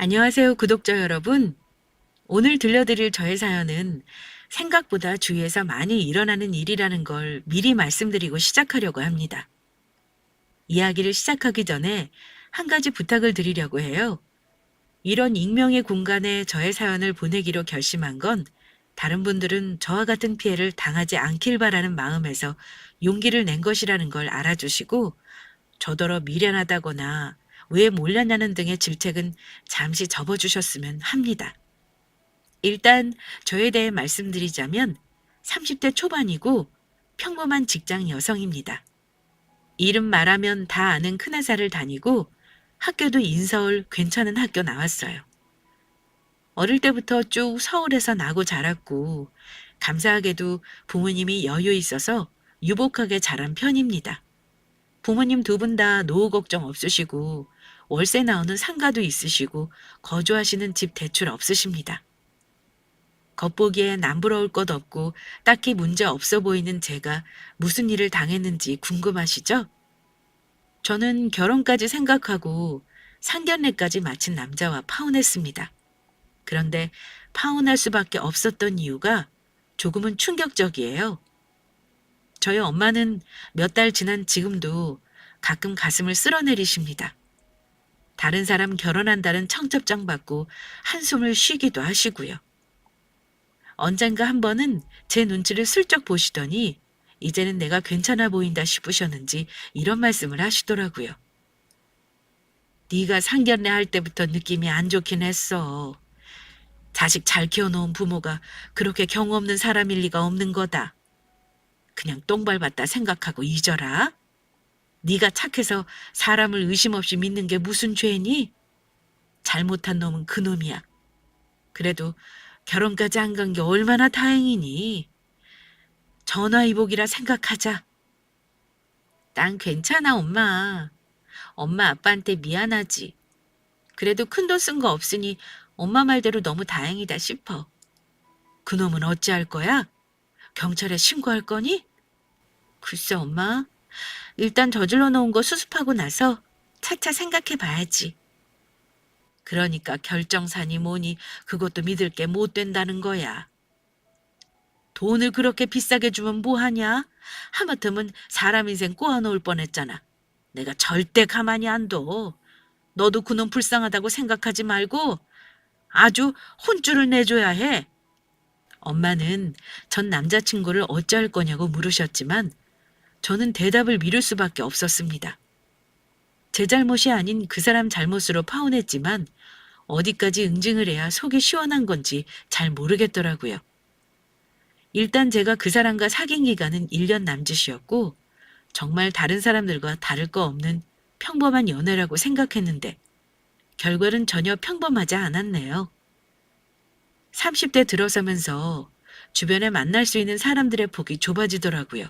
안녕하세요, 구독자 여러분. 오늘 들려드릴 저의 사연은 생각보다 주위에서 많이 일어나는 일이라는 걸 미리 말씀드리고 시작하려고 합니다. 이야기를 시작하기 전에 한 가지 부탁을 드리려고 해요. 이런 익명의 공간에 저의 사연을 보내기로 결심한 건 다른 분들은 저와 같은 피해를 당하지 않길 바라는 마음에서 용기를 낸 것이라는 걸 알아주시고 저더러 미련하다거나 왜 몰랐냐는 등의 질책은 잠시 접어주셨으면 합니다. 일단 저에 대해 말씀드리자면 30대 초반이고 평범한 직장 여성입니다. 이름 말하면 다 아는 큰회사를 다니고 학교도 인서울 괜찮은 학교 나왔어요. 어릴 때부터 쭉 서울에서 나고 자랐고 감사하게도 부모님이 여유 있어서 유복하게 자란 편입니다. 부모님 두 분 다 노후 걱정 없으시고 월세 나오는 상가도 있으시고 거주하시는 집 대출 없으십니다. 겉보기에 남부러울 것 없고 딱히 문제 없어 보이는 제가 무슨 일을 당했는지 궁금하시죠? 저는 결혼까지 생각하고 상견례까지 마친 남자와 파혼했습니다. 그런데 파혼할 수밖에 없었던 이유가 조금은 충격적이에요. 저희 엄마는 몇 달 지난 지금도 가끔 가슴을 쓸어내리십니다. 다른 사람 결혼한다는 청첩장 받고 한숨을 쉬기도 하시고요. 언젠가 한 번은 제 눈치를 슬쩍 보시더니 이제는 내가 괜찮아 보인다 싶으셨는지 이런 말씀을 하시더라고요. 네가 상견례 할 때부터 느낌이 안 좋긴 했어. 자식 잘 키워놓은 부모가 그렇게 경우 없는 사람일 리가 없는 거다. 그냥 똥 밟았다 생각하고 잊어라. 네가 착해서 사람을 의심 없이 믿는 게 무슨 죄니? 잘못한 놈은 그 놈이야. 그래도 결혼까지 안 간 게 얼마나 다행이니. 전화위복이라 생각하자. 난 괜찮아, 엄마. 엄마 아빠한테 미안하지. 그래도 큰돈 쓴 거 없으니 엄마 말대로 너무 다행이다 싶어. 그놈은 어찌할 거야? 경찰에 신고할 거니? 글쎄, 엄마. 일단 저질러 놓은 거 수습하고 나서 차차 생각해 봐야지. 그러니까 결정사니 뭐니 그것도 믿을 게 못 된다는 거야. 돈을 그렇게 비싸게 주면 뭐하냐? 하마터면 사람 인생 꼬아놓을 뻔했잖아. 내가 절대 가만히 안 둬. 너도 그놈 불쌍하다고 생각하지 말고 아주 혼쭐을 내줘야 해. 엄마는 전 남자친구를 어찌할 거냐고 물으셨지만 저는 대답을 미룰 수밖에 없었습니다. 제 잘못이 아닌 그 사람 잘못으로 파혼했지만 어디까지 응징을 해야 속이 시원한 건지 잘 모르겠더라고요. 일단 제가 그 사람과 사귄 기간은 1년 남짓이었고 정말 다른 사람들과 다를 거 없는 평범한 연애라고 생각했는데 결과는 전혀 평범하지 않았네요. 30대 들어서면서 주변에 만날 수 있는 사람들의 폭이 좁아지더라고요.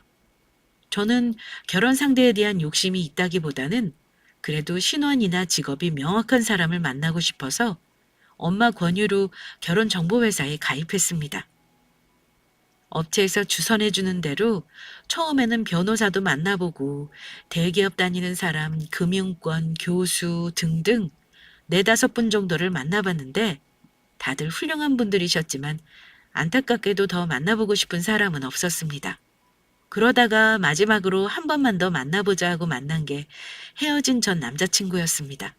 저는 결혼 상대에 대한 욕심이 있다기보다는 그래도 신원이나 직업이 명확한 사람을 만나고 싶어서 엄마 권유로 결혼정보회사에 가입했습니다. 업체에서 주선해주는 대로 처음에는 변호사도 만나보고 대기업 다니는 사람, 금융권, 교수 등등 4~5분 정도를 만나봤는데 다들 훌륭한 분들이셨지만 안타깝게도 더 만나보고 싶은 사람은 없었습니다. 그러다가 마지막으로 한 번만 더 만나보자 하고 만난 게 헤어진 전 남자친구였습니다.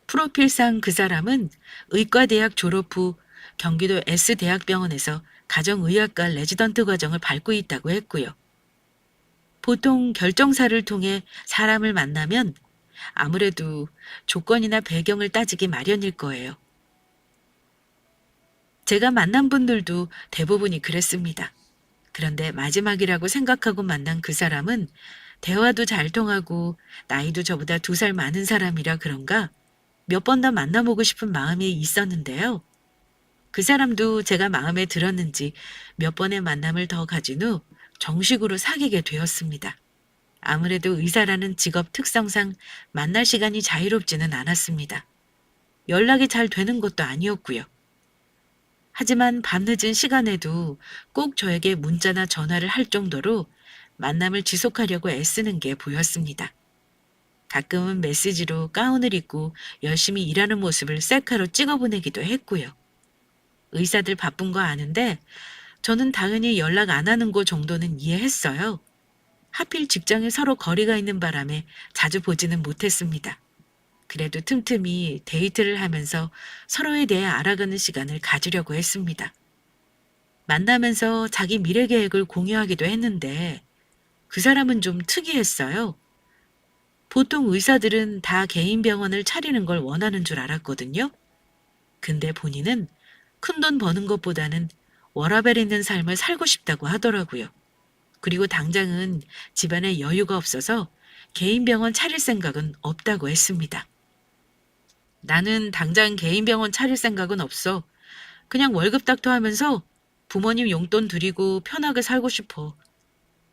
프로필상 그 사람은 의과대학 졸업 후 경기도 S대학병원에서 가정의학과 레지던트 과정을 밟고 있다고 했고요. 보통 결정사를 통해 사람을 만나면 아무래도 조건이나 배경을 따지기 마련일 거예요. 제가 만난 분들도 대부분이 그랬습니다. 그런데 마지막이라고 생각하고 만난 그 사람은 대화도 잘 통하고 나이도 저보다 2살 많은 사람이라 그런가 몇 번 더 만나보고 싶은 마음이 있었는데요. 그 사람도 제가 마음에 들었는지 몇 번의 만남을 더 가진 후 정식으로 사귀게 되었습니다. 아무래도 의사라는 직업 특성상 만날 시간이 자유롭지는 않았습니다. 연락이 잘 되는 것도 아니었고요. 하지만 밤늦은 시간에도 꼭 저에게 문자나 전화를 할 정도로 만남을 지속하려고 애쓰는 게 보였습니다. 가끔은 메시지로 가운을 입고 열심히 일하는 모습을 셀카로 찍어 보내기도 했고요. 의사들 바쁜 거 아는데 저는 당연히 연락 안 하는 거 정도는 이해했어요. 하필 직장에 서로 거리가 있는 바람에 자주 보지는 못했습니다. 그래도 틈틈이 데이트를 하면서 서로에 대해 알아가는 시간을 가지려고 했습니다. 만나면서 자기 미래 계획을 공유하기도 했는데 그 사람은 좀 특이했어요. 보통 의사들은 다 개인 병원을 차리는 걸 원하는 줄 알았거든요. 근데 본인은 큰돈 버는 것보다는 워라밸 있는 삶을 살고 싶다고 하더라고요. 그리고 당장은 집안에 여유가 없어서 개인 병원 차릴 생각은 없다고 했습니다. 나는 당장 개인 병원 차릴 생각은 없어. 그냥 월급 닥터하면서 부모님 용돈 드리고 편하게 살고 싶어.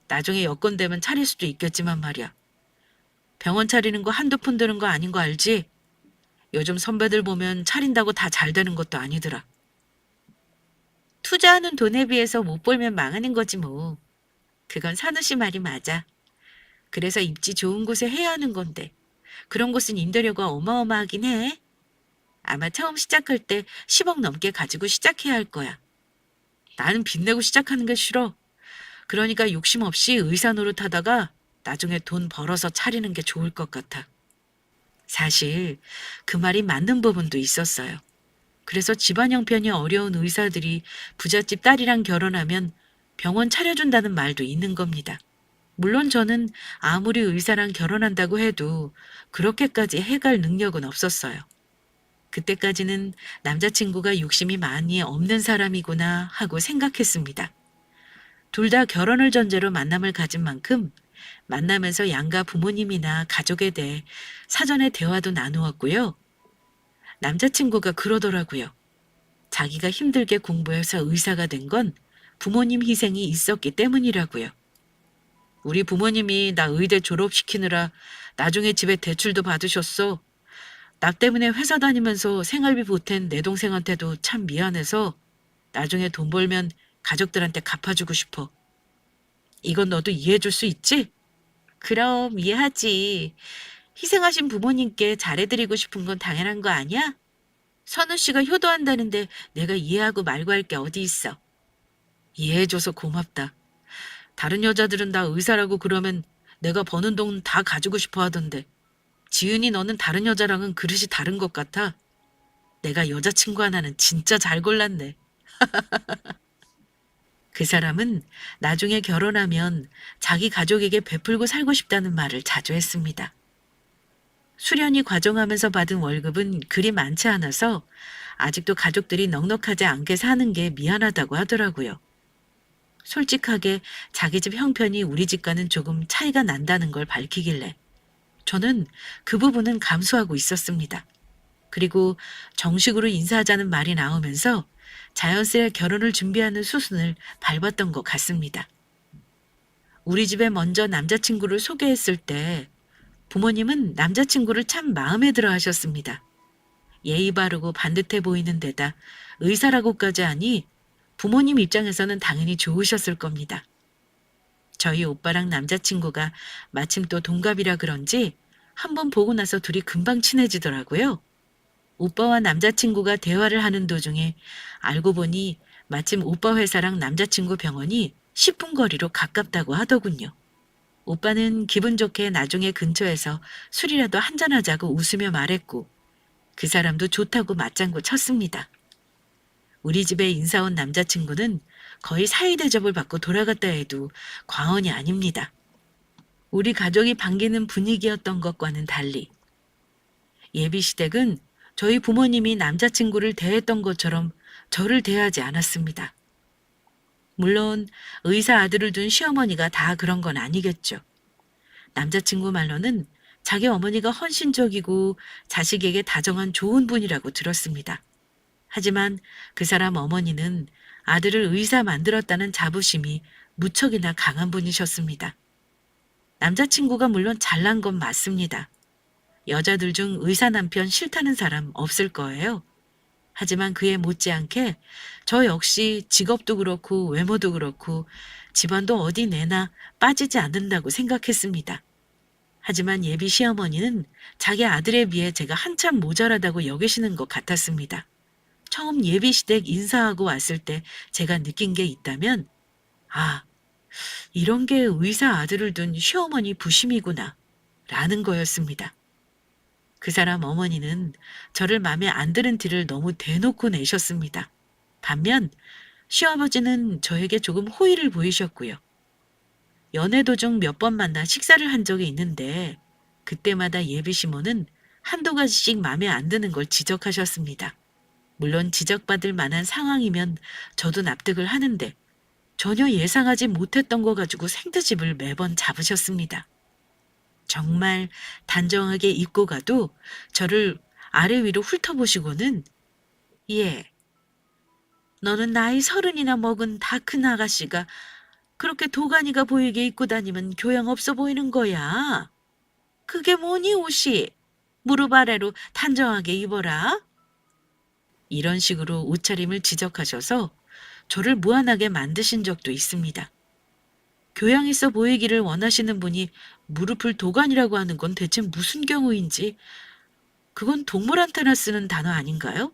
나중에 여건 되면 차릴 수도 있겠지만 말이야. 병원 차리는 거 한두 푼 드는 거 아닌 거 알지? 요즘 선배들 보면 차린다고 다 잘 되는 것도 아니더라. 투자하는 돈에 비해서 못 벌면 망하는 거지 뭐. 그건 산우 씨 말이 맞아. 그래서 입지 좋은 곳에 해야 하는 건데 그런 곳은 임대료가 어마어마하긴 해. 아마 처음 시작할 때 10억 넘게 가지고 시작해야 할 거야. 나는 빚내고 시작하는 게 싫어. 그러니까 욕심 없이 의사 노릇하다가 나중에 돈 벌어서 차리는 게 좋을 것 같아. 사실 그 말이 맞는 부분도 있었어요. 그래서 집안 형편이 어려운 의사들이 부잣집 딸이랑 결혼하면 병원 차려준다는 말도 있는 겁니다. 물론 저는 아무리 의사랑 결혼한다고 해도 그렇게까지 해갈 능력은 없었어요. 그때까지는 남자친구가 욕심이 많이 없는 사람이구나 하고 생각했습니다. 둘 다 결혼을 전제로 만남을 가진 만큼 만나면서 양가 부모님이나 가족에 대해 사전에 대화도 나누었고요. 남자친구가 그러더라고요. 자기가 힘들게 공부해서 의사가 된 건 부모님 희생이 있었기 때문이라고요. 우리 부모님이 나 의대 졸업시키느라 나중에 집에 대출도 받으셨어. 나 때문에 회사 다니면서 생활비 보탠 내 동생한테도 참 미안해서 나중에 돈 벌면 가족들한테 갚아주고 싶어. 이건 너도 이해해줄 수 있지? 그럼 이해하지. 희생하신 부모님께 잘해드리고 싶은 건 당연한 거 아니야? 선우 씨가 효도한다는데 내가 이해하고 말고 할 게 어디 있어. 이해해줘서 고맙다. 다른 여자들은 나 의사라고 그러면 내가 버는 돈 다 가지고 싶어 하던데 지은이 너는 다른 여자랑은 그릇이 다른 것 같아. 내가 여자친구 하나는 진짜 잘 골랐네. 그 사람은 나중에 결혼하면 자기 가족에게 베풀고 살고 싶다는 말을 자주 했습니다. 수련이 과정하면서 받은 월급은 그리 많지 않아서 아직도 가족들이 넉넉하지 않게 사는 게 미안하다고 하더라고요. 솔직하게 자기 집 형편이 우리 집과는 조금 차이가 난다는 걸 밝히길래 저는 그 부분은 감수하고 있었습니다. 그리고 정식으로 인사하자는 말이 나오면서 자연스레 결혼을 준비하는 수순을 밟았던 것 같습니다. 우리 집에 먼저 남자친구를 소개했을 때 부모님은 남자친구를 참 마음에 들어 하셨습니다. 예의 바르고 반듯해 보이는 데다 의사라고까지 하니 부모님 입장에서는 당연히 좋으셨을 겁니다. 저희 오빠랑 남자친구가 마침 또 동갑이라 그런지 한번 보고 나서 둘이 금방 친해지더라고요. 오빠와 남자친구가 대화를 하는 도중에 알고 보니 마침 오빠 회사랑 남자친구 병원이 10분 거리로 가깝다고 하더군요. 오빠는 기분 좋게 나중에 근처에서 술이라도 한잔하자고 웃으며 말했고 그 사람도 좋다고 맞장구 쳤습니다. 우리 집에 인사 온 남자친구는 거의 사위 대접을 받고 돌아갔다 해도 과언이 아닙니다. 우리 가족이 반기는 분위기였던 것과는 달리 예비시댁은 저희 부모님이 남자친구를 대했던 것처럼 저를 대하지 않았습니다. 물론 의사 아들을 둔 시어머니가 다 그런 건 아니겠죠. 남자친구 말로는 자기 어머니가 헌신적이고 자식에게 다정한 좋은 분이라고 들었습니다. 하지만 그 사람 어머니는 아들을 의사 만들었다는 자부심이 무척이나 강한 분이셨습니다. 남자친구가 물론 잘난 건 맞습니다. 여자들 중 의사 남편 싫다는 사람 없을 거예요. 하지만 그에 못지않게 저 역시 직업도 그렇고 외모도 그렇고 집안도 어디 내나 빠지지 않는다고 생각했습니다. 하지만 예비 시어머니는 자기 아들에 비해 제가 한참 모자라다고 여기시는 것 같았습니다. 처음 예비 시댁 인사하고 왔을 때 제가 느낀 게 있다면, 아, 이런 게 의사 아들을 둔 시어머니 부심이구나, 라는 거였습니다. 그 사람 어머니는 저를 맘에 안 드는 티를 너무 대놓고 내셨습니다. 반면 시아버지는 저에게 조금 호의를 보이셨고요. 연애 도중 몇 번 만나 식사를 한 적이 있는데 그때마다 예비 시모는 한두 가지씩 맘에 안 드는 걸 지적하셨습니다. 물론 지적받을 만한 상황이면 저도 납득을 하는데 전혀 예상하지 못했던 거 가지고 생트집을 매번 잡으셨습니다. 정말 단정하게 입고 가도 저를 아래 위로 훑어보시고는 예, 너는 나이 30이나 먹은 다 큰 아가씨가 그렇게 도가니가 보이게 입고 다니면 교양 없어 보이는 거야. 그게 뭐니 옷이? 무릎 아래로 단정하게 입어라. 이런 식으로 옷차림을 지적하셔서 저를 무안하게 만드신 적도 있습니다. 교양 있어 보이기를 원하시는 분이 무릎을 도가니라고 하는 건 대체 무슨 경우인지, 그건 동물한테나 쓰는 단어 아닌가요?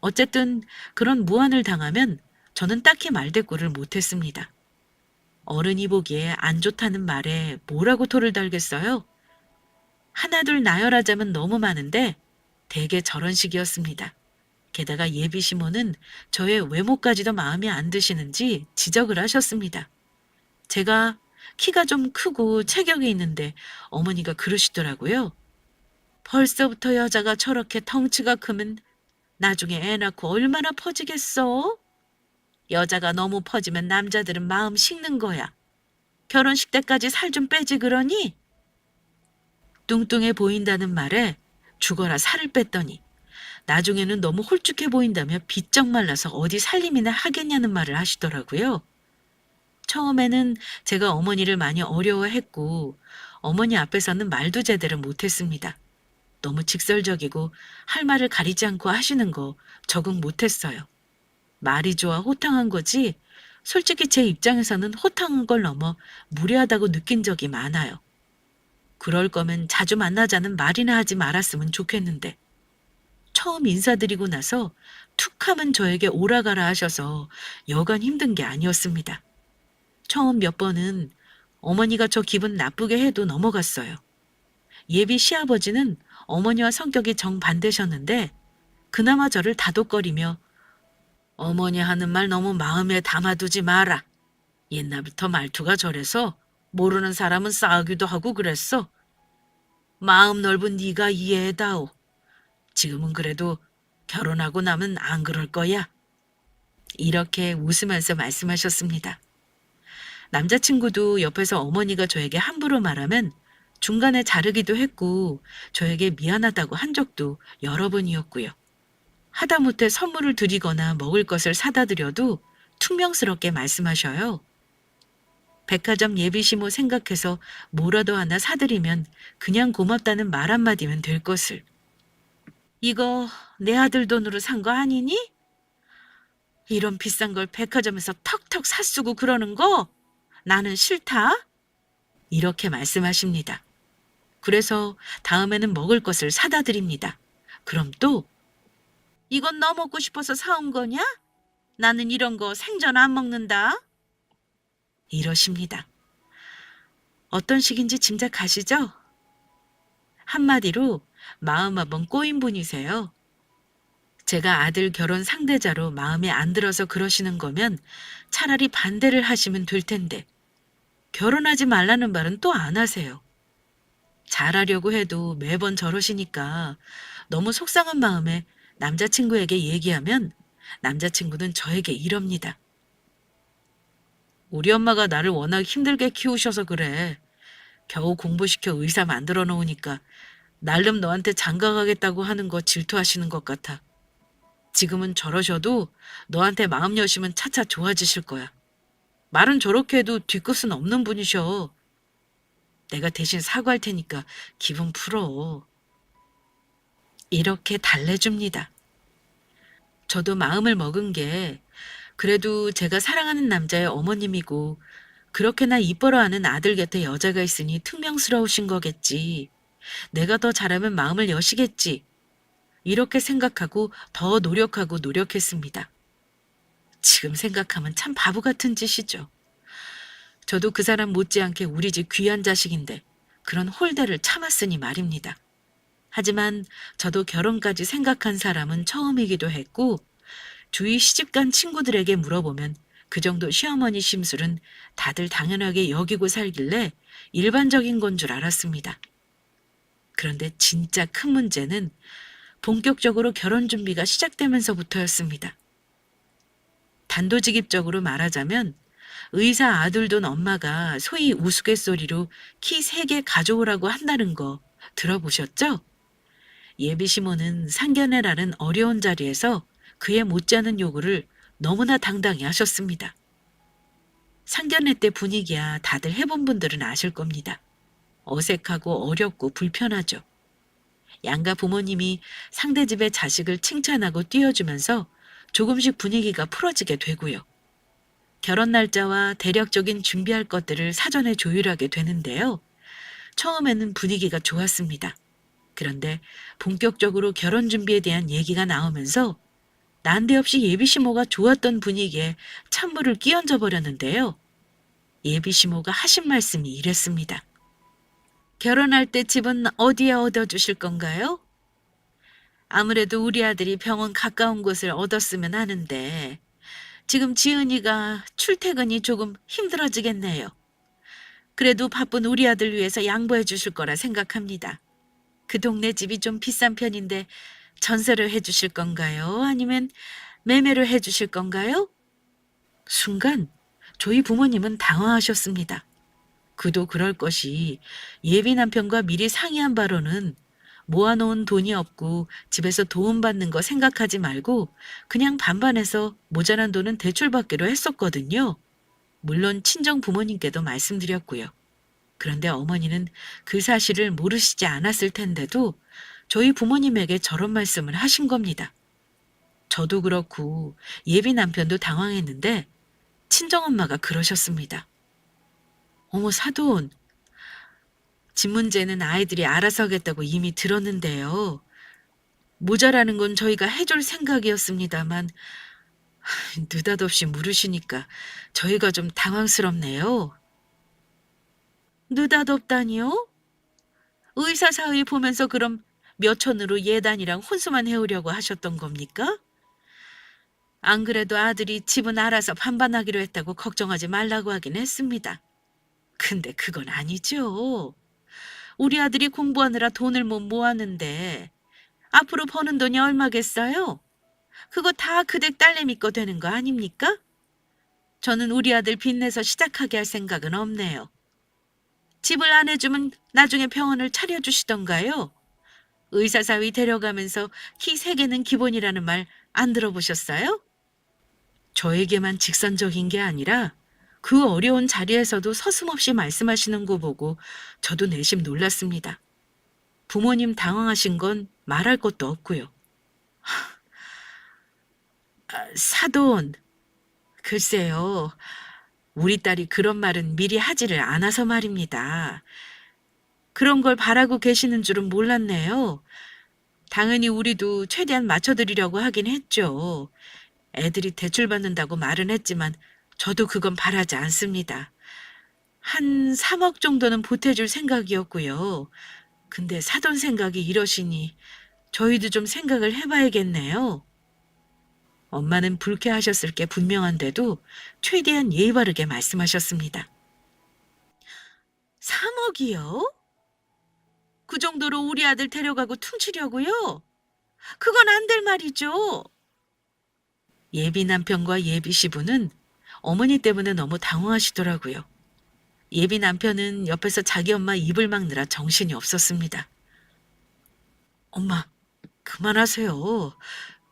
어쨌든 그런 무안을 당하면 저는 딱히 말대꾸를 못했습니다. 어른이 보기에 안 좋다는 말에 뭐라고 토를 달겠어요? 하나둘 나열하자면 너무 많은데 대개 저런 식이었습니다. 게다가 예비 시모는 저의 외모까지도 마음에 안 드시는지 지적을 하셨습니다. 제가 키가 좀 크고 체격이 있는데 어머니가 그러시더라고요. 벌써부터 여자가 저렇게 덩치가 크면 나중에 애 낳고 얼마나 퍼지겠어? 여자가 너무 퍼지면 남자들은 마음 식는 거야. 결혼식 때까지 살 좀 빼지 그러니? 뚱뚱해 보인다는 말에 죽어라 살을 뺐더니 나중에는 너무 홀쭉해 보인다며 비쩍 말라서 어디 살림이나 하겠냐는 말을 하시더라고요. 처음에는 제가 어머니를 많이 어려워했고 어머니 앞에서는 말도 제대로 못했습니다. 너무 직설적이고 할 말을 가리지 않고 하시는 거 적응 못했어요. 말이 좋아 호탕한 거지 솔직히 제 입장에서는 호탕한 걸 넘어 무례하다고 느낀 적이 많아요. 그럴 거면 자주 만나자는 말이나 하지 말았으면 좋겠는데 처음 인사드리고 나서 툭 하면 저에게 오라가라 하셔서 여간 힘든 게 아니었습니다. 처음 몇 번은 어머니가 저 기분 나쁘게 해도 넘어갔어요. 예비 시아버지는 어머니와 성격이 정반대셨는데 그나마 저를 다독거리며 어머니 하는 말 너무 마음에 담아두지 마라. 옛날부터 말투가 저래서 모르는 사람은 싸우기도 하고 그랬어. 마음 넓은 네가 이해해다오. 지금은 그래도 결혼하고 나면 안 그럴 거야. 이렇게 웃으면서 말씀하셨습니다. 남자친구도 옆에서 어머니가 저에게 함부로 말하면 중간에 자르기도 했고 저에게 미안하다고 한 적도 여러 번이었고요. 하다못해 선물을 드리거나 먹을 것을 사다 드려도 퉁명스럽게 말씀하셔요. 백화점 예비시모 생각해서 뭐라도 하나 사드리면 그냥 고맙다는 말 한마디면 될 것을. 이거 내 아들 돈으로 산 거 아니니? 이런 비싼 걸 백화점에서 턱턱 샀쓰고 그러는 거 나는 싫다. 이렇게 말씀하십니다. 그래서 다음에는 먹을 것을 사다 드립니다. 그럼 또 이건 너 먹고 싶어서 사온 거냐? 나는 이런 거 생전 안 먹는다. 이러십니다. 어떤 식인지 짐작하시죠? 한마디로 마음 한번 꼬인 분이세요. 제가 아들 결혼 상대자로 마음에 안 들어서 그러시는 거면 차라리 반대를 하시면 될 텐데 결혼하지 말라는 말은 또 안 하세요. 잘하려고 해도 매번 저러시니까 너무 속상한 마음에 남자친구에게 얘기하면 남자친구는 저에게 이럽니다. 우리 엄마가 나를 워낙 힘들게 키우셔서 그래. 겨우 공부시켜 의사 만들어 놓으니까 날름 너한테 장가가겠다고 하는 거 질투하시는 것 같아. 지금은 저러셔도 너한테 마음 여시면 차차 좋아지실 거야. 말은 저렇게 해도 뒤끝은 없는 분이셔. 내가 대신 사과할 테니까 기분 풀어. 이렇게 달래줍니다. 저도 마음을 먹은 게 그래도 제가 사랑하는 남자의 어머님이고 그렇게나 이뻐라하는 아들 곁에 여자가 있으니 퉁명스러우신 거겠지. 내가 더 잘하면 마음을 여시겠지. 이렇게 생각하고 더 노력하고 노력했습니다. 지금 생각하면 참 바보 같은 짓이죠. 저도 그 사람 못지않게 우리 집 귀한 자식인데 그런 홀대를 참았으니 말입니다. 하지만 저도 결혼까지 생각한 사람은 처음이기도 했고 주위 시집간 친구들에게 물어보면 그 정도 시어머니 심술은 다들 당연하게 여기고 살길래 일반적인 건 줄 알았습니다. 그런데 진짜 큰 문제는 본격적으로 결혼 준비가 시작되면서부터였습니다. 단도직입적으로 말하자면 의사 아들 둔 엄마가 소위 우스갯소리로 키 3개 가져오라고 한다는 거 들어보셨죠? 예비 시모는 상견례라는 어려운 자리에서 그에 못지않은 요구를 너무나 당당히 하셨습니다. 상견례 때 분위기야 다들 해본 분들은 아실 겁니다. 어색하고 어렵고 불편하죠. 양가 부모님이 상대 집의 자식을 칭찬하고 띄워주면서 조금씩 분위기가 풀어지게 되고요. 결혼 날짜와 대략적인 준비할 것들을 사전에 조율하게 되는데요. 처음에는 분위기가 좋았습니다. 그런데 본격적으로 결혼 준비에 대한 얘기가 나오면서 난데없이 예비시모가 좋았던 분위기에 찬물을 끼얹어 버렸는데요. 예비시모가 하신 말씀이 이랬습니다. 결혼할 때 집은 어디에 얻어주실 건가요? 아무래도 우리 아들이 병원 가까운 곳을 얻었으면 하는데 지금 지은이가 출퇴근이 조금 힘들어지겠네요. 그래도 바쁜 우리 아들 위해서 양보해 주실 거라 생각합니다. 그 동네 집이 좀 비싼 편인데 전세를 해 주실 건가요? 아니면 매매를 해 주실 건가요? 순간 저희 부모님은 당황하셨습니다. 그도 그럴 것이 예비 남편과 미리 상의한 바로는 모아놓은 돈이 없고 집에서 도움받는 거 생각하지 말고 그냥 반반해서 모자란 돈은 대출받기로 했었거든요. 물론 친정 부모님께도 말씀드렸고요. 그런데 어머니는 그 사실을 모르시지 않았을 텐데도 저희 부모님에게 저런 말씀을 하신 겁니다. 저도 그렇고 예비 남편도 당황했는데 친정엄마가 그러셨습니다. 어머 사돈, 집 문제는 아이들이 알아서 하겠다고 이미 들었는데요. 모자라는 건 저희가 해줄 생각이었습니다만 느닷없이 물으시니까 저희가 좀 당황스럽네요. 느닷없다니요? 의사 사위 보면서 그럼 몇 천으로 예단이랑 혼수만 해오려고 하셨던 겁니까? 안 그래도 아들이 집은 알아서 반반하기로 했다고 걱정하지 말라고 하긴 했습니다. 근데 그건 아니죠. 우리 아들이 공부하느라 돈을 못 모았는데 앞으로 버는 돈이 얼마겠어요? 그거 다 그댁 딸내미 거 되는 거 아닙니까? 저는 우리 아들 빚내서 시작하게 할 생각은 없네요. 집을 안 해주면 나중에 병원을 차려주시던가요? 의사사위 데려가면서 키 3개는 기본이라는 말 안 들어보셨어요? 저에게만 직선적인 게 아니라 그 어려운 자리에서도 서슴없이 말씀하시는 거 보고 저도 내심 놀랐습니다. 부모님 당황하신 건 말할 것도 없고요. 사돈, 글쎄요. 우리 딸이 그런 말은 미리 하지를 않아서 말입니다. 그런 걸 바라고 계시는 줄은 몰랐네요. 당연히 우리도 최대한 맞춰드리려고 하긴 했죠. 애들이 대출받는다고 말은 했지만 저도 그건 바라지 않습니다. 한 3억 정도는 보태줄 생각이었고요. 근데 사돈 생각이 이러시니 저희도 좀 생각을 해봐야겠네요. 엄마는 불쾌하셨을 게 분명한데도 최대한 예의 바르게 말씀하셨습니다. 3억이요? 그 정도로 우리 아들 데려가고 퉁치려고요? 그건 안 될 말이죠. 예비 남편과 예비 시부는 어머니 때문에 너무 당황하시더라고요. 예비 남편은 옆에서 자기 엄마 입을 막느라 정신이 없었습니다. 엄마, 그만하세요.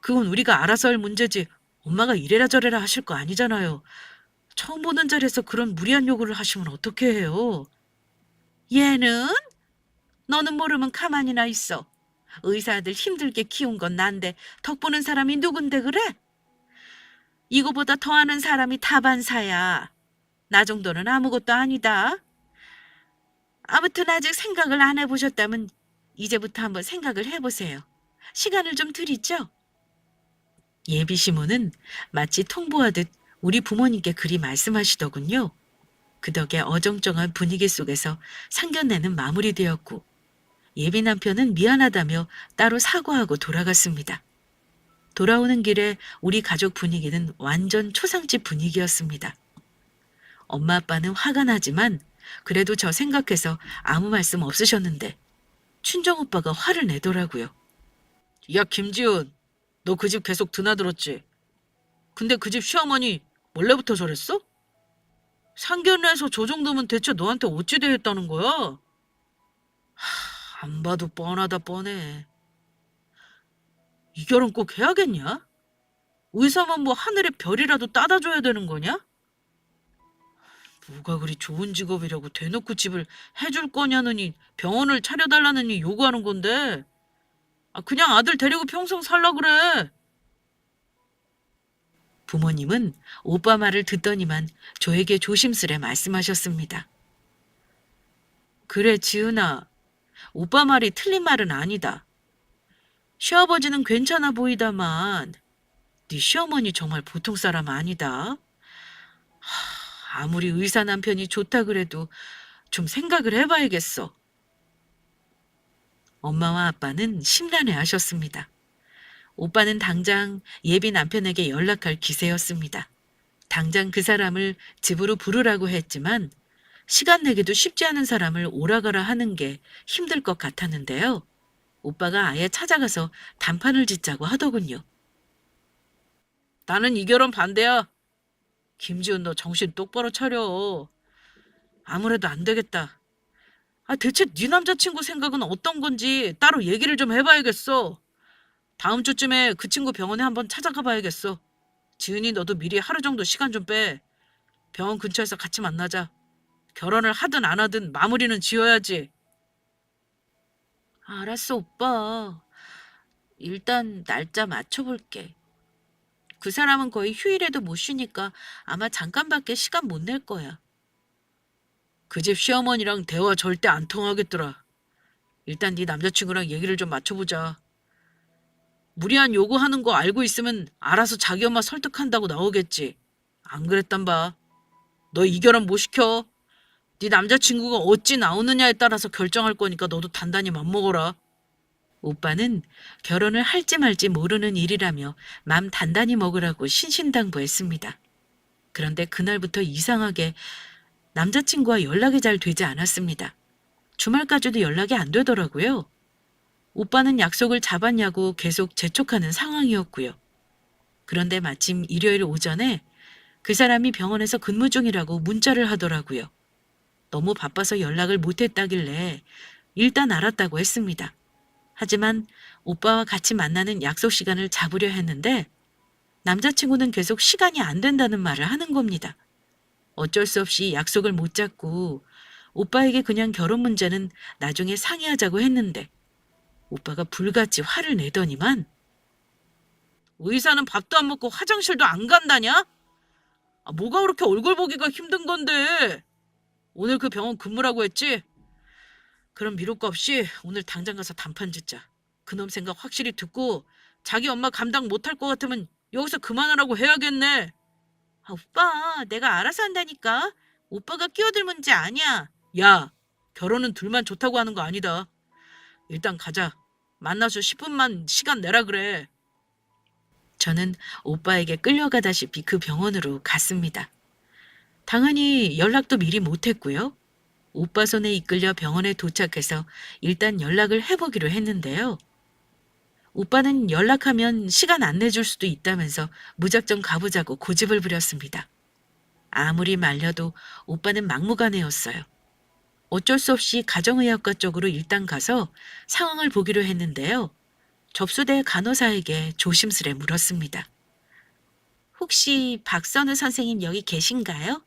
그건 우리가 알아서 할 문제지 엄마가 이래라 저래라 하실 거 아니잖아요. 처음 보는 자리에서 그런 무리한 요구를 하시면 어떻게 해요? 얘는? 너는 모르면 가만히나 있어. 의사들 힘들게 키운 건 난데 덕보는 사람이 누군데 그래? 이거보다 더 아는 사람이 다반사야. 나 정도는 아무것도 아니다. 아무튼 아직 생각을 안 해보셨다면 이제부터 한번 생각을 해보세요. 시간을 좀 드리죠. 예비 시모는 마치 통보하듯 우리 부모님께 그리 말씀하시더군요. 그 덕에 어정쩡한 분위기 속에서 상견례는 마무리되었고 예비 남편은 미안하다며 따로 사과하고 돌아갔습니다. 돌아오는 길에 우리 가족 분위기는 완전 초상집 분위기였습니다. 엄마 아빠는 화가 나지만 그래도 저 생각해서 아무 말씀 없으셨는데 춘정 오빠가 화를 내더라고요. 야, 김지은, 너 그 집 계속 드나들었지? 근데 그 집 시어머니 원래부터 저랬어? 상견례에서 저 정도면 대체 너한테 어찌 대했다는 거야? 안 봐도 뻔하다 뻔해. 이 결혼 꼭 해야겠냐? 의사만 뭐 하늘의 별이라도 따다 줘야 되는 거냐? 뭐가 그리 좋은 직업이라고 대놓고 집을 해줄 거냐느니 병원을 차려달라느니 요구하는 건데. 그냥 아들 데리고 평생 살라 그래. 부모님은 오빠 말을 듣더니만 저에게 조심스레 말씀하셨습니다. 그래, 지은아. 오빠 말이 틀린 말은 아니다. 시아버지는 괜찮아 보이다만 네 시어머니 정말 보통 사람 아니다. 아무리 의사 남편이 좋다 그래도 좀 생각을 해봐야겠어. 엄마와 아빠는 심란해 하셨습니다. 오빠는 당장 예비 남편에게 연락할 기세였습니다. 당장 그 사람을 집으로 부르라고 했지만 시간 내기도 쉽지 않은 사람을 오라가라 하는 게 힘들 것 같았는데요. 오빠가 아예 찾아가서 단판을 짓자고 하더군요. 나는 이 결혼 반대야. 김지은 너 정신 똑바로 차려. 아무래도 안 되겠다. 대체 네 남자친구 생각은 어떤 건지 따로 얘기를 좀 해봐야겠어. 다음 주쯤에 그 친구 병원에 한번 찾아가 봐야겠어. 지은이 너도 미리 하루 정도 시간 좀 빼. 병원 근처에서 같이 만나자. 결혼을 하든 안 하든 마무리는 지어야지. 알았어, 오빠. 일단 날짜 맞춰볼게. 그 사람은 거의 휴일에도 못 쉬니까 아마 잠깐밖에 시간 못 낼 거야. 그 집 시어머니랑 대화 절대 안 통하겠더라. 일단 네 남자친구랑 얘기를 좀 맞춰보자. 무리한 요구하는 거 알고 있으면 알아서 자기 엄마 설득한다고 나오겠지. 안 그랬단 봐. 너 이 결혼 못 시켜. 네 남자친구가 어찌 나오느냐에 따라서 결정할 거니까 너도 단단히 맘먹어라. 오빠는 결혼을 할지 말지 모르는 일이라며 맘 단단히 먹으라고 신신당부했습니다. 그런데 그날부터 이상하게 남자친구와 연락이 잘 되지 않았습니다. 주말까지도 연락이 안 되더라고요. 오빠는 약속을 잡았냐고 계속 재촉하는 상황이었고요. 그런데 마침 일요일 오전에 그 사람이 병원에서 근무 중이라고 문자를 하더라고요. 너무 바빠서 연락을 못했다길래 일단 알았다고 했습니다. 하지만 오빠와 같이 만나는 약속 시간을 잡으려 했는데 남자친구는 계속 시간이 안 된다는 말을 하는 겁니다. 어쩔 수 없이 약속을 못 잡고 오빠에게 그냥 결혼 문제는 나중에 상의하자고 했는데 오빠가 불같이 화를 내더니만 의사는 밥도 안 먹고 화장실도 안 간다냐? 뭐가 그렇게 얼굴 보기가 힘든 건데? 오늘 그 병원 근무라고 했지? 그럼 미룰 거 없이 오늘 당장 가서 단판 짓자. 그놈 생각 확실히 듣고 자기 엄마 감당 못할 것 같으면 여기서 그만하라고 해야겠네. 오빠, 내가 알아서 한다니까. 오빠가 끼어들 문제 아니야. 야, 결혼은 둘만 좋다고 하는 거 아니다. 일단 가자. 만나서 10분만 시간 내라 그래. 저는 오빠에게 끌려가다시피 그 병원으로 갔습니다. 당연히 연락도 미리 못했고요. 오빠 손에 이끌려 병원에 도착해서 일단 연락을 해보기로 했는데요. 오빠는 연락하면 시간 안 내줄 수도 있다면서 무작정 가보자고 고집을 부렸습니다. 아무리 말려도 오빠는 막무가내였어요. 어쩔 수 없이 가정의학과 쪽으로 일단 가서 상황을 보기로 했는데요. 접수대 간호사에게 조심스레 물었습니다. 혹시 박선우 선생님 여기 계신가요?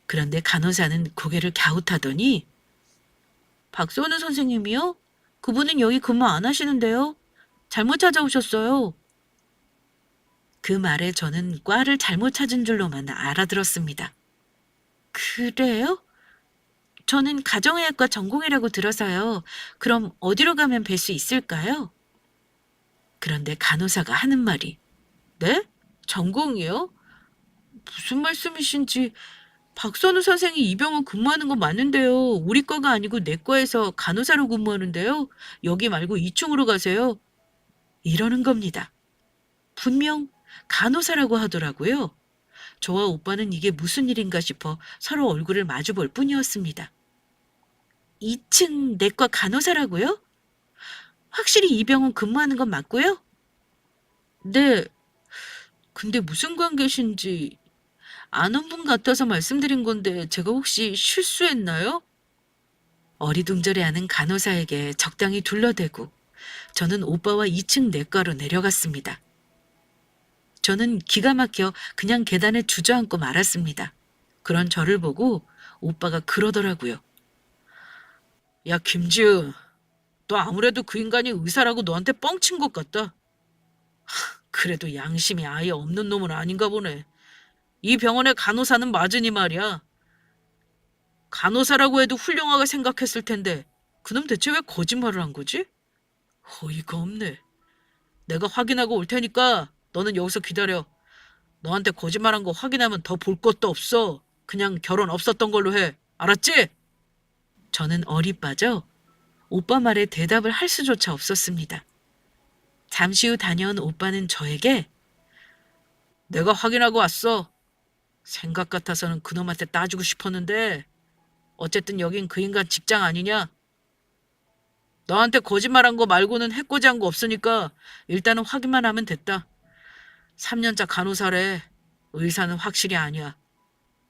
그런데 간호사는 고개를 갸웃하더니 박선우 선생님이요? 그분은 여기 근무 안 하시는데요. 잘못 찾아오셨어요. 그 말에 저는 과를 잘못 찾은 줄로만 알아들었습니다. 그래요? 저는 가정의학과 전공이라고 들어서요. 그럼 어디로 가면 뵐 수 있을까요? 그런데 간호사가 하는 말이, 네? 전공이요? 무슨 말씀이신지. 박선우 선생이 이 병원 근무하는 건 맞는데요. 우리 과가 아니고 내 과에서 간호사로 근무하는데요. 여기 말고 2층으로 가세요. 이러는 겁니다. 분명 간호사라고 하더라고요. 저와 오빠는 이게 무슨 일인가 싶어 서로 얼굴을 마주볼 뿐이었습니다. 2층 내과 간호사라고요? 확실히 이 병원 근무하는 건 맞고요? 네. 근데 무슨 관계신지 아는 분 같아서 말씀드린 건데 제가 혹시 실수했나요? 어리둥절해하는 간호사에게 적당히 둘러대고 저는 오빠와 2층 내과로 내려갔습니다. 저는 기가 막혀 그냥 계단에 주저앉고 말았습니다. 그런 저를 보고 오빠가 그러더라고요. 야, 김지은, 너 아무래도 그 인간이 의사라고 너한테 뻥친 것 같다. 그래도 양심이 아예 없는 놈은 아닌가 보네. 이 병원의 간호사는 맞으니 말이야. 간호사라고 해도 훌륭하게 생각했을 텐데 그놈 대체 왜 거짓말을 한 거지? 어이가 없네. 내가 확인하고 올 테니까 너는 여기서 기다려. 너한테 거짓말한 거 확인하면 더 볼 것도 없어. 그냥 결혼 없었던 걸로 해. 알았지? 저는 어리 빠져 오빠 말에 대답을 할 수조차 없었습니다. 잠시 후 다녀온 오빠는 저에게 내가 확인하고 왔어. 생각 같아서는 그놈한테 따주고 싶었는데 어쨌든 여긴 그 인간 직장 아니냐? 너한테 거짓말한 거 말고는 해코지한 거 없으니까 일단은 확인만 하면 됐다. 3년차 간호사래. 의사는 확실히 아니야.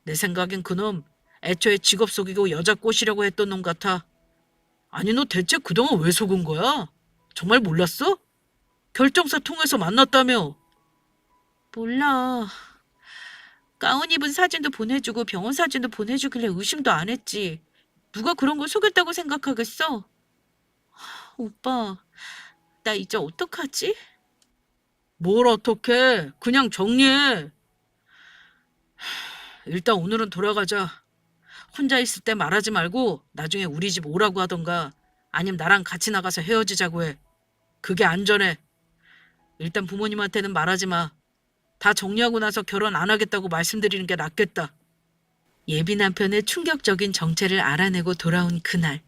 내 생각엔 그놈 애초에 직업 속이고 여자 꼬시려고 했던 놈 같아. 아니 너 대체 그동안 왜 속은 거야? 정말 몰랐어? 결정사 통해서 만났다며. 몰라. 가운 입은 사진도 보내주고 병원 사진도 보내주길래 의심도 안 했지. 누가 그런 걸 속였다고 생각하겠어? 오빠, 나 이제 어떡하지? 뭘 어떡해. 그냥 정리해. 일단 오늘은 돌아가자. 혼자 있을 때 말하지 말고 나중에 우리 집 오라고 하던가 아니면 나랑 같이 나가서 헤어지자고 해. 그게 안전해. 일단 부모님한테는 말하지 마. 다 정리하고 나서 결혼 안 하겠다고 말씀드리는 게 낫겠다. 예비 남편의 충격적인 정체를 알아내고 돌아온 그날.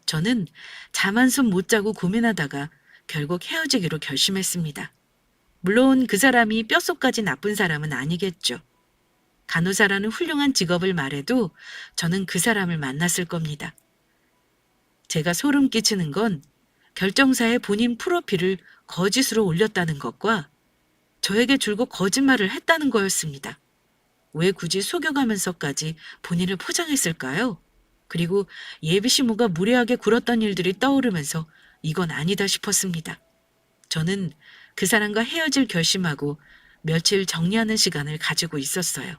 저는 잠 한숨 못 자고 고민하다가 결국 헤어지기로 결심했습니다. 물론 그 사람이 뼛속까지 나쁜 사람은 아니겠죠. 간호사라는 훌륭한 직업을 말해도 저는 그 사람을 만났을 겁니다. 제가 소름 끼치는 건 결정사에 본인 프로필을 거짓으로 올렸다는 것과 저에게 줄곧 거짓말을 했다는 거였습니다. 왜 굳이 속여가면서까지 본인을 포장했을까요? 그리고 예비신부가 무례하게 굴었던 일들이 떠오르면서 이건 아니다 싶었습니다. 저는 그 사람과 헤어질 결심하고 며칠 정리하는 시간을 가지고 있었어요.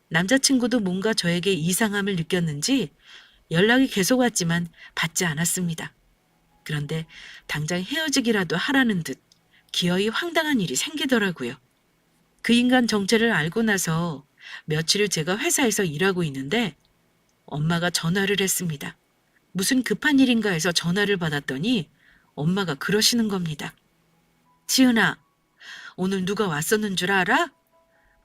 남자친구도 뭔가 저에게 이상함을 느꼈는지 연락이 계속 왔지만 받지 않았습니다. 그런데 당장 헤어지기라도 하라는 듯 기어이 황당한 일이 생기더라고요. 그 인간 정체를 알고 나서 며칠을 제가 회사에서 일하고 있는데 엄마가 전화를 했습니다. 무슨 급한 일인가 해서 전화를 받았더니 엄마가 그러시는 겁니다. 지은아, 오늘 누가 왔었는 줄 알아?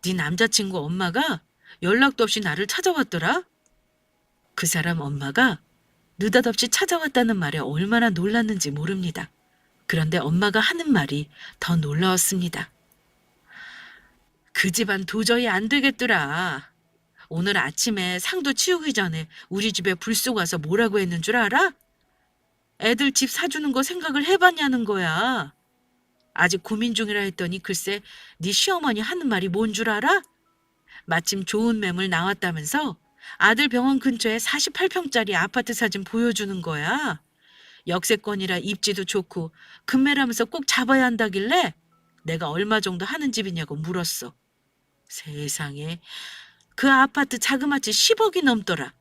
네 남자친구 엄마가 연락도 없이 나를 찾아왔더라? 그 사람 엄마가 느닷없이 찾아왔다는 말에 얼마나 놀랐는지 모릅니다. 그런데 엄마가 하는 말이 더 놀라웠습니다. 그 집안 도저히 안 되겠더라. 오늘 아침에 상도 치우기 전에 우리 집에 불 쏘고 와서 뭐라고 했는 줄 알아? 애들 집 사주는 거 생각을 해봤냐는 거야. 아직 고민 중이라 했더니 글쎄 네 시어머니 하는 말이 뭔 줄 알아? 마침 좋은 매물 나왔다면서 아들 병원 근처에 48평짜리 아파트 사진 보여주는 거야. 역세권이라 입지도 좋고 금매라면서 꼭 잡아야 한다길래 내가 얼마 정도 하는 집이냐고 물었어. 세상에 그 아파트 자그마치 10억이 넘더라.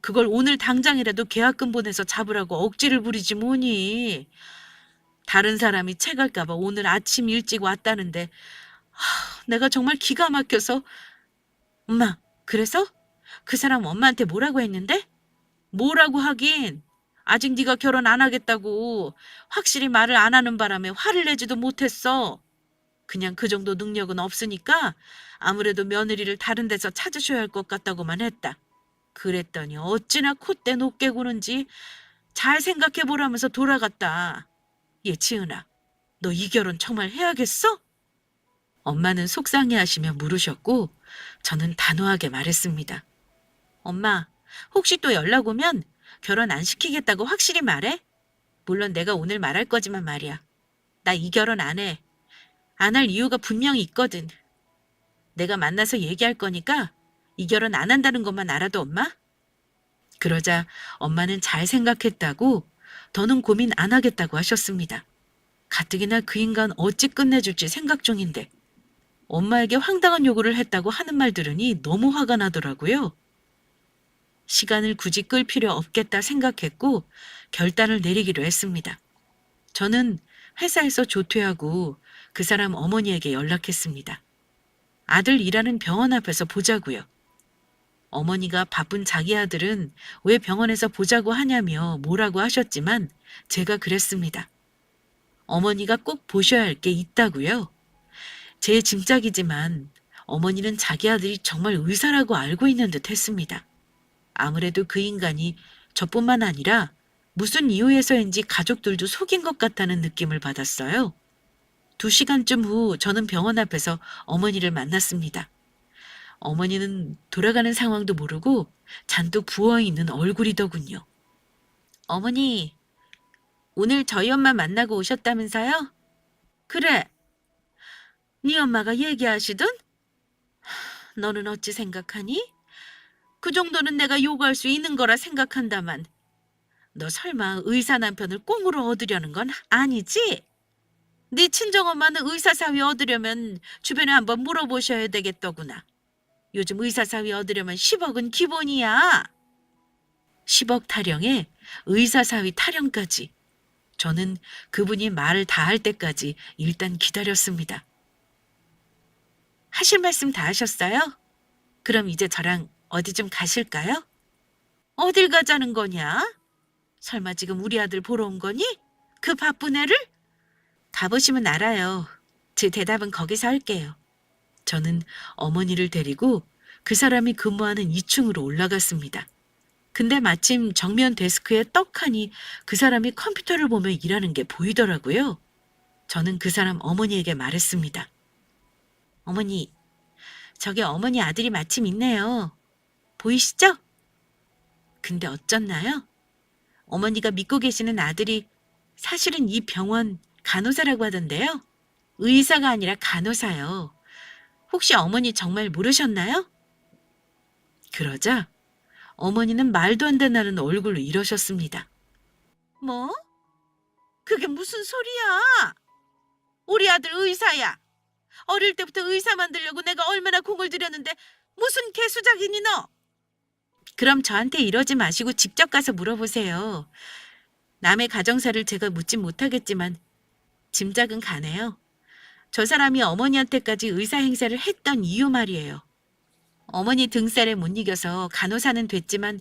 그걸 오늘 당장이라도 계약금 보내서 잡으라고 억지를 부리지 뭐니. 다른 사람이 채갈까 봐 오늘 아침 일찍 왔다는데 내가 정말 기가 막혀서. 엄마, 그래서? 그 사람 엄마한테 뭐라고 했는데? 뭐라고 하긴. 아직 네가 결혼 안 하겠다고 확실히 말을 안 하는 바람에 화를 내지도 못했어. 그냥 그 정도 능력은 없으니까 아무래도 며느리를 다른 데서 찾으셔야 할 것 같다고만 했다. 그랬더니 어찌나 콧대 높게 구는지 잘 생각해 보라면서 돌아갔다. 얘 지은아, 너 이 결혼 정말 해야겠어? 엄마는 속상해하시며 물으셨고 저는 단호하게 말했습니다. 엄마, 혹시 또 연락 오면 결혼 안 시키겠다고 확실히 말해? 물론 내가 오늘 말할 거지만 말이야. 나 이 결혼 안 해. 안 할 이유가 분명히 있거든. 내가 만나서 얘기할 거니까 이 결혼 안 한다는 것만 알아도 엄마? 그러자 엄마는 잘 생각했다고 더는 고민 안 하겠다고 하셨습니다. 가뜩이나 그 인간 어찌 끝내줄지 생각 중인데 엄마에게 황당한 요구를 했다고 하는 말 들으니 너무 화가 나더라고요. 시간을 굳이 끌 필요 없겠다 생각했고 결단을 내리기로 했습니다. 저는 회사에서 조퇴하고 그 사람 어머니에게 연락했습니다. 아들 일하는 병원 앞에서 보자고요. 어머니가 바쁜 자기 아들은 왜 병원에서 보자고 하냐며 뭐라고 하셨지만 제가 그랬습니다. 어머니가 꼭 보셔야 할 게 있다고요. 제 짐작이지만 어머니는 자기 아들이 정말 의사라고 알고 있는 듯 했습니다. 아무래도 그 인간이 저뿐만 아니라 무슨 이유에서인지 가족들도 속인 것 같다는 느낌을 받았어요. 2시간쯤 후 저는 병원 앞에서 어머니를 만났습니다. 어머니는 돌아가는 상황도 모르고 잔뜩 부어있는 얼굴이더군요. 어머니, 오늘 저희 엄마 만나고 오셨다면서요? 그래, 네 엄마가 얘기하시든? 너는 어찌 생각하니? 그 정도는 내가 요구할 수 있는 거라 생각한다만 너 설마 의사 남편을 꽁으로 얻으려는 건 아니지? 네 친정엄마는 의사 사위 얻으려면 주변에 한번 물어보셔야 되겠더구나. 요즘 의사 사위 얻으려면 10억은 기본이야. 10억 타령에 의사 사위 타령까지. 저는 그분이 말을 다 할 때까지 일단 기다렸습니다. 하실 말씀 다 하셨어요? 그럼 이제 저랑 어디 좀 가실까요? 어딜 가자는 거냐? 설마 지금 우리 아들 보러 온 거니? 그 바쁜 애를? 가보시면 알아요. 제 대답은 거기서 할게요. 저는 어머니를 데리고 그 사람이 근무하는 2층으로 올라갔습니다. 근데 마침 정면 데스크에 떡하니 그 사람이 컴퓨터를 보며 일하는 게 보이더라고요. 저는 그 사람 어머니에게 말했습니다. 어머니, 저기 어머니 아들이 마침 있네요. 보이시죠? 근데 어쩌나요? 어머니가 믿고 계시는 아들이 사실은 이 병원 간호사라고 하던데요. 의사가 아니라 간호사요. 혹시 어머니 정말 모르셨나요? 그러자 어머니는 말도 안 된다는 얼굴로 이러셨습니다. 뭐? 그게 무슨 소리야? 우리 아들 의사야. 어릴 때부터 의사 만들려고 내가 얼마나 공을 들였는데 무슨 개수작이니 너? 그럼 저한테 이러지 마시고 직접 가서 물어보세요. 남의 가정사를 제가 묻진 못하겠지만 짐작은 가네요. 저 사람이 어머니한테까지 의사 행세를 했던 이유 말이에요. 어머니 등살에 못 이겨서 간호사는 됐지만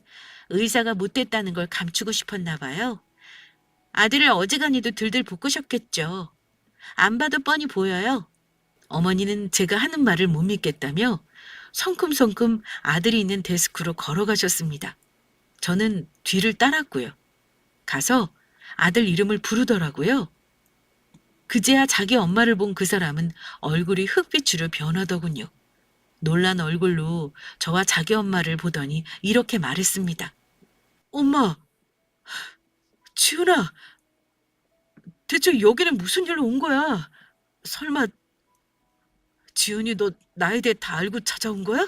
의사가 못 됐다는 걸 감추고 싶었나 봐요. 아들을 어지간히도 들들 볶으셨겠죠. 안 봐도 뻔히 보여요. 어머니는 제가 하는 말을 못 믿겠다며 성큼성큼 아들이 있는 데스크로 걸어가셨습니다. 저는 뒤를 따랐고요. 가서 아들 이름을 부르더라고요. 그제야 자기 엄마를 본 그 사람은 얼굴이 흑빛으로 변하더군요. 놀란 얼굴로 저와 자기 엄마를 보더니 이렇게 말했습니다. 엄마, 지은아, 대체 여기는 무슨 일로 온 거야? 설마 지은이 너 나에 대해 다 알고 찾아온 거야?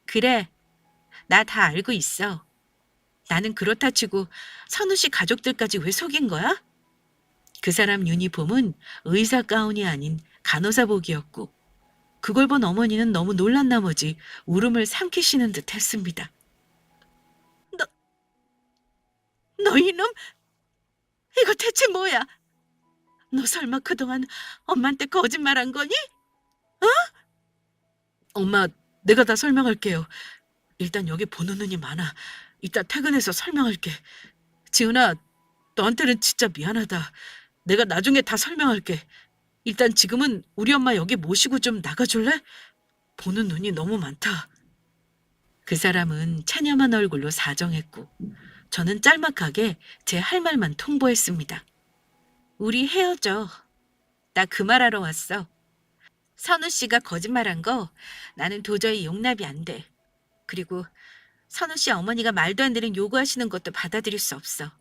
그래, 나 다 알고 있어. 나는 그렇다 치고 선우 씨 가족들까지 왜 속인 거야? 그 사람 유니폼은 의사 가운이 아닌 간호사복이었고 그걸 본 어머니는 너무 놀란 나머지 울음을 삼키시는 듯 했습니다. 너, 너 이놈? 이거 대체 뭐야? 너 설마 그동안 엄마한테 거짓말한 거니? 엄마, 내가 다 설명할게요. 일단 여기 보는 눈이 많아. 이따 퇴근해서 설명할게. 지은아, 너한테는 진짜 미안하다. 내가 나중에 다 설명할게. 일단 지금은 우리 엄마 여기 모시고 좀 나가줄래? 보는 눈이 너무 많다. 그 사람은 체념한 얼굴로 사정했고 저는 짤막하게 제 할 말만 통보했습니다. 우리 헤어져. 나 그 말하러 왔어. 선우 씨가 거짓말한 거 나는 도저히 용납이 안 돼. 그리고 선우 씨 어머니가 말도 안 되는 요구하시는 것도 받아들일 수 없어.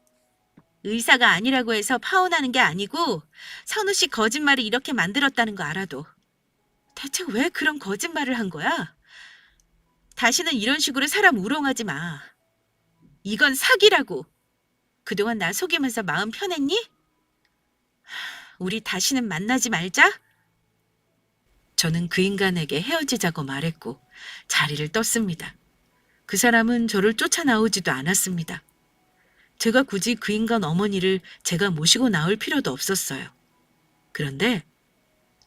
의사가 아니라고 해서 파혼하는 게 아니고 선우 씨 거짓말을 이렇게 만들었다는 거 알아도 대체 왜 그런 거짓말을 한 거야? 다시는 이런 식으로 사람 우롱하지 마. 이건 사기라고. 그동안 나 속이면서 마음 편했니? 우리 다시는 만나지 말자. 저는 그 인간에게 헤어지자고 말했고 자리를 떴습니다. 그 사람은 저를 쫓아나오지도 않았습니다. 제가 굳이 그 인간 어머니를 제가 모시고 나올 필요도 없었어요. 그런데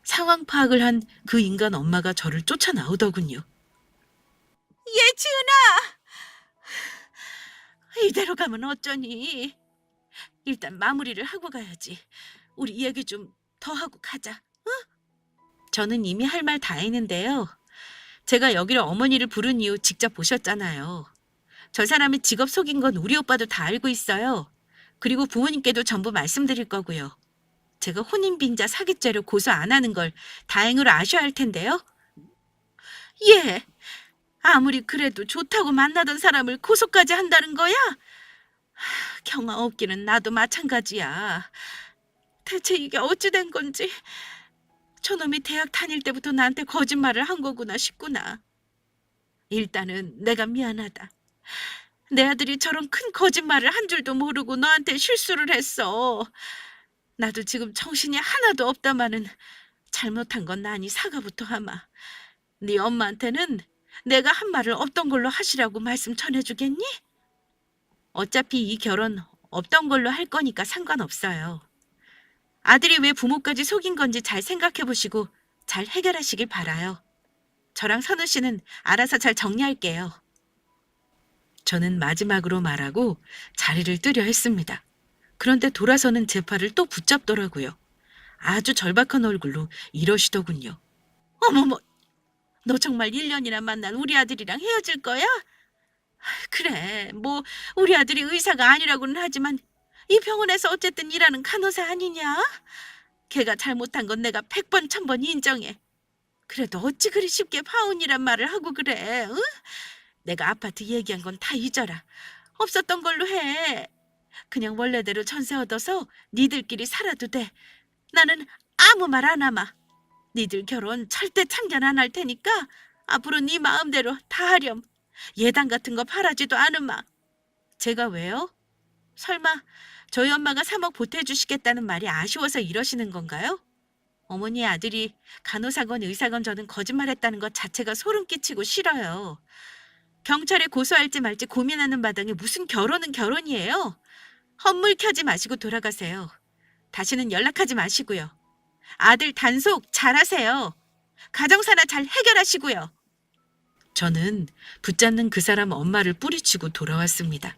상황 파악을 한 그 인간 엄마가 저를 쫓아나오더군요. 예지은아! 이대로 가면 어쩌니? 일단 마무리를 하고 가야지. 우리 얘기 좀 더 하고 가자. 저는 이미 할 말 다 했는데요. 제가 여기를 어머니를 부른 이유 직접 보셨잖아요. 저 사람이 직업 속인 건 우리 오빠도 다 알고 있어요. 그리고 부모님께도 전부 말씀드릴 거고요. 제가 혼인빙자 사기죄로 고소 안 하는 걸 다행으로 아셔야 할 텐데요. 예, 아무리 그래도 좋다고 만나던 사람을 고소까지 한다는 거야? 경아 없기는 나도 마찬가지야. 대체 이게 어찌 된 건지. 저놈이 대학 다닐 때부터 나한테 거짓말을 한 거구나 싶구나. 일단은 내가 미안하다. 내 아들이 저런 큰 거짓말을 한 줄도 모르고 너한테 실수를 했어. 나도 지금 정신이 하나도 없다마는 잘못한 건 나니 사과부터 하마. 네 엄마한테는 내가 한 말을 없던 걸로 하시라고 말씀 전해주겠니? 어차피 이 결혼 없던 걸로 할 거니까 상관없어요. 아들이 왜 부모까지 속인 건지 잘 생각해 보시고 잘 해결하시길 바라요. 저랑 선우 씨는 알아서 잘 정리할게요. 저는 마지막으로 말하고 자리를 뜨려 했습니다. 그런데 돌아서는 제 팔을 또 붙잡더라고요. 아주 절박한 얼굴로 이러시더군요. 어머머, 너 정말 1년이나 만난 우리 아들이랑 헤어질 거야? 그래, 뭐 우리 아들이 의사가 아니라고는 하지만 이 병원에서 어쨌든 일하는 간호사 아니냐? 걔가 잘못한 건 내가 100번 1000번 인정해. 그래도 어찌 그리 쉽게 파혼이란 말을 하고 그래? 응? 내가 아파트 얘기한 건 다 잊어라. 없었던 걸로 해. 그냥 원래대로 전세 얻어서 니들끼리 살아도 돼. 나는 아무 말 안 하마. 니들 결혼 절대 참견 안 할 테니까 앞으로 네 마음대로 다 하렴. 예단 같은 거 바라지도 않으마. 제가 왜요? 설마 저희 엄마가 3억 보태주시겠다는 말이 아쉬워서 이러시는 건가요? 어머니의 아들이 간호사건 의사건 저는 거짓말했다는 것 자체가 소름 끼치고 싫어요. 경찰에 고소할지 말지 고민하는 마당에 무슨 결혼은 결혼이에요. 헛물 켜지 마시고 돌아가세요. 다시는 연락하지 마시고요. 아들 단속 잘하세요. 가정사나 잘 해결하시고요. 저는 붙잡는 그 사람 엄마를 뿌리치고 돌아왔습니다.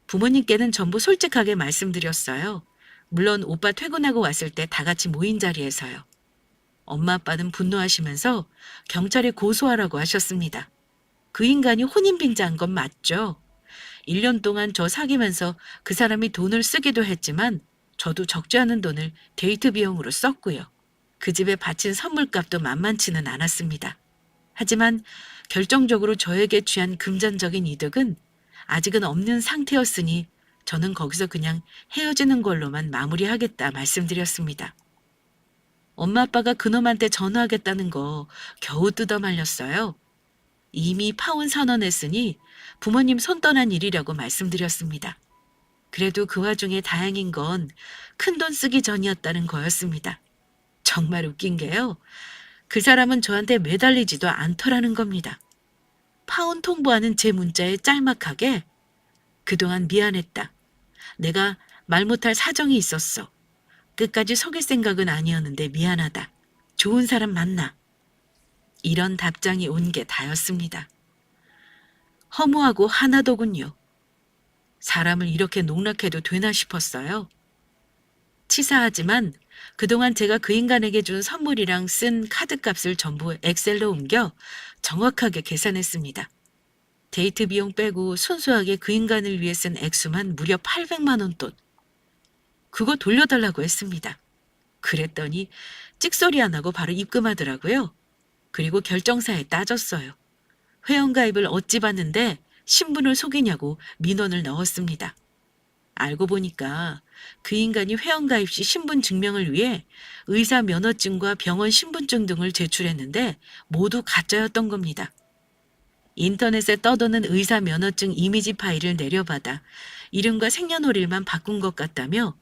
부모님께는 전부 솔직하게 말씀드렸어요. 물론 오빠 퇴근하고 왔을 때 다 같이 모인 자리에서요. 엄마 아빠는 분노하시면서 경찰에 고소하라고 하셨습니다. 그 인간이 혼인빙자한 건 맞죠. 1년 동안 저 사귀면서 그 사람이 돈을 쓰기도 했지만 저도 적지 않은 돈을 데이트 비용으로 썼고요. 그 집에 바친 선물값도 만만치는 않았습니다. 하지만 결정적으로 저에게 취한 금전적인 이득은 아직은 없는 상태였으니 저는 거기서 그냥 헤어지는 걸로만 마무리하겠다 말씀드렸습니다. 엄마 아빠가 그놈한테 전화하겠다는 거 겨우 뜯어 말렸어요. 이미 파혼 선언했으니 부모님 손 떠난 일이라고 말씀드렸습니다. 그래도 그 와중에 다행인 건 큰돈 쓰기 전이었다는 거였습니다. 정말 웃긴 게요. 그 사람은 저한테 매달리지도 않더라는 겁니다. 파혼 통보하는 제 문자에 짤막하게 그동안 미안했다. 내가 말 못할 사정이 있었어. 끝까지 속일 생각은 아니었는데 미안하다. 좋은 사람 만나. 이런 답장이 온 게 다였습니다. 허무하고 하나더군요. 사람을 이렇게 농락해도 되나 싶었어요. 치사하지만 그동안 제가 그 인간에게 준 선물이랑 쓴 카드값을 전부 엑셀로 옮겨 정확하게 계산했습니다. 데이트 비용 빼고 순수하게 그 인간을 위해 쓴 액수만 무려 800만 원 돈. 그거 돌려달라고 했습니다. 그랬더니 찍소리 안 하고 바로 입금하더라고요. 그리고 결정사에 따졌어요. 회원가입을 어찌 봤는데 신분을 속이냐고 민원을 넣었습니다. 알고 보니까 그 인간이 회원가입 시 신분 증명을 위해 의사 면허증과 병원 신분증 등을 제출했는데 모두 가짜였던 겁니다. 인터넷에 떠도는 의사 면허증 이미지 파일을 내려받아 이름과 생년월일만 바꾼 것 같다며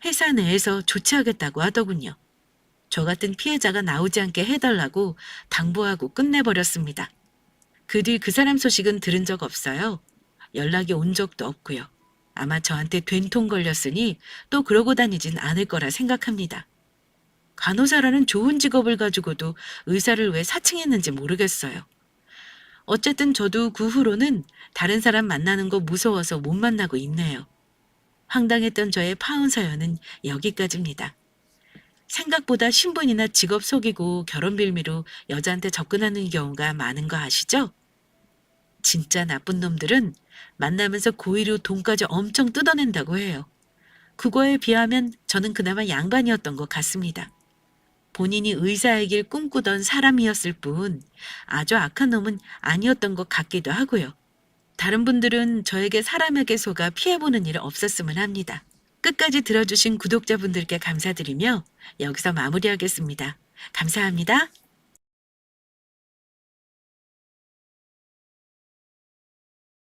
회사 내에서 조치하겠다고 하더군요. 저 같은 피해자가 나오지 않게 해달라고 당부하고 끝내버렸습니다. 그 뒤 그 사람 소식은 들은 적 없어요. 연락이 온 적도 없고요. 아마 저한테 된통 걸렸으니 또 그러고 다니진 않을 거라 생각합니다. 간호사라는 좋은 직업을 가지고도 의사를 왜 사칭했는지 모르겠어요. 어쨌든 저도 그 후로는 다른 사람 만나는 거 무서워서 못 만나고 있네요. 황당했던 저의 파혼 사연은 여기까지입니다. 생각보다 신분이나 직업 속이고 결혼 빌미로 여자한테 접근하는 경우가 많은 거 아시죠? 진짜 나쁜 놈들은 만나면서 고의로 돈까지 엄청 뜯어낸다고 해요. 그거에 비하면 저는 그나마 양반이었던 것 같습니다. 본인이 의사이길 꿈꾸던 사람이었을 뿐 아주 악한 놈은 아니었던 것 같기도 하고요. 다른 분들은 저에게 사람에게 속아 피해보는 일 없었으면 합니다. 끝까지 들어주신 구독자분들께 감사드리며 여기서 마무리하겠습니다. 감사합니다.